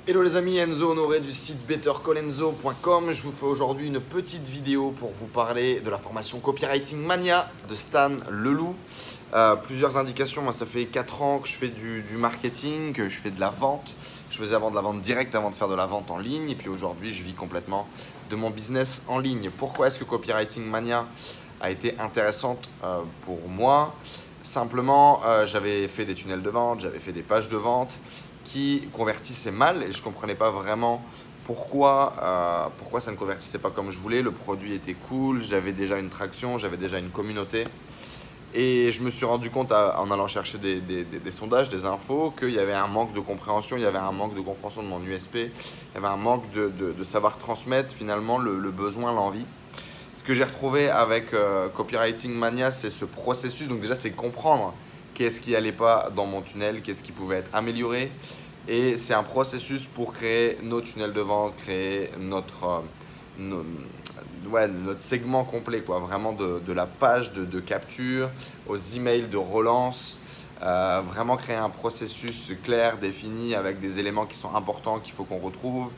Hello les amis, Enzo Honoré du site bettercallenzo.com. Je vous fais aujourd'hui une petite vidéo pour vous parler de la formation Copywriting Mania de Stan Leloup. Plusieurs indications, moi ça fait 4 ans que je fais du marketing, que je fais de la vente. Je faisais avant de la vente directe, avant de faire de la vente en ligne. Et puis aujourd'hui, je vis complètement de mon business en ligne. Pourquoi est-ce que Copywriting Mania a été intéressante pour moi? Simplement, j'avais fait des tunnels de vente, j'avais fait des pages de vente qui convertissaient mal et je ne comprenais pas vraiment pourquoi ça ne convertissait pas comme je voulais. Le produit était cool, j'avais déjà une traction, j'avais déjà une communauté et je me suis rendu compte en allant chercher des sondages, des infos, qu'il y avait un manque de compréhension, il y avait un manque de compréhension de mon USP, il y avait un manque de savoir transmettre finalement le besoin, l'envie. Ce que j'ai retrouvé avec Copywriting Mania, c'est ce processus. Donc déjà, c'est comprendre qu'est-ce qui n'allait pas dans mon tunnel, qu'est-ce qui pouvait être amélioré. Et c'est un processus pour créer nos tunnels de vente, créer notre segment complet, quoi. Vraiment de la page de capture aux emails de relance. Vraiment créer un processus clair, défini, avec des éléments qui sont importants, qu'il faut qu'on retrouve,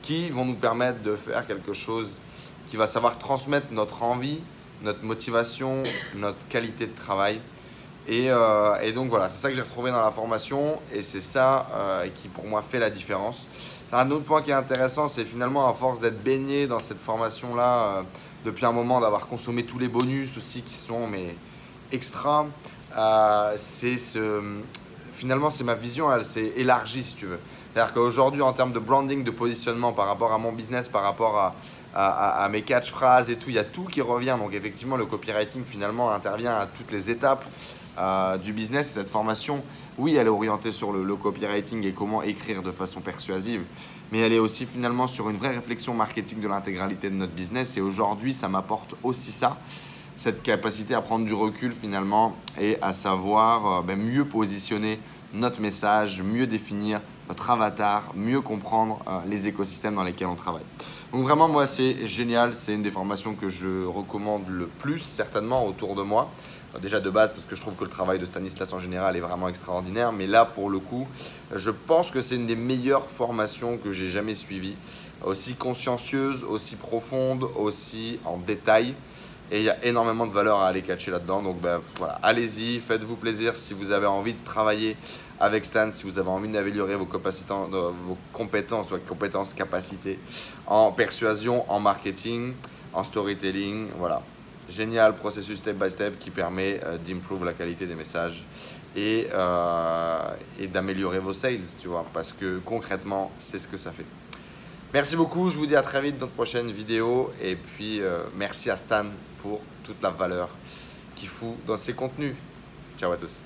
qui vont nous permettre de faire quelque chose qui va savoir transmettre notre envie, notre motivation, notre qualité de travail. Et donc voilà, c'est ça que j'ai retrouvé dans la formation et c'est ça qui pour moi fait la différence. Un autre point qui est intéressant, c'est finalement à force d'être baigné dans cette formation-là depuis un moment, d'avoir consommé tous les bonus aussi qui sont extra, finalement c'est ma vision, elle s'est élargie si tu veux. C'est-à-dire qu'aujourd'hui en termes de branding, de positionnement par rapport à mon business, par rapport à mes catchphrases et tout, il y a tout qui revient. Donc effectivement le copywriting finalement intervient à toutes les étapes du business. Cette formation, oui, elle est orientée sur le copywriting et comment écrire de façon persuasive, mais elle est aussi finalement sur une vraie réflexion marketing de l'intégralité de notre business. Et aujourd'hui, ça m'apporte aussi ça, cette capacité à prendre du recul finalement et à savoir mieux positionner notre message, mieux définir notre avatar, mieux comprendre les écosystèmes dans lesquels on travaille. Donc vraiment, moi, c'est génial. C'est une des formations que je recommande le plus, certainement, autour de moi. Déjà de base, parce que je trouve que le travail de Stanislas en général est vraiment extraordinaire. Mais là, pour le coup, je pense que c'est une des meilleures formations que j'ai jamais suivies. Aussi consciencieuse, aussi profonde, aussi en détail. Et il y a énormément de valeur à aller catcher là-dedans. Donc voilà, allez-y, faites-vous plaisir si vous avez envie de travailler avec Stan, si vous avez envie d'améliorer vos compétences, capacités en persuasion, en marketing, en storytelling. Voilà, génial processus step by step qui permet d'improve la qualité des messages et d'améliorer vos sales, tu vois, parce que concrètement, c'est ce que ça fait. Merci beaucoup, je vous dis à très vite dans une prochaine vidéo et puis merci à Stan pour toute la valeur qu'il fout dans ses contenus. Ciao à tous.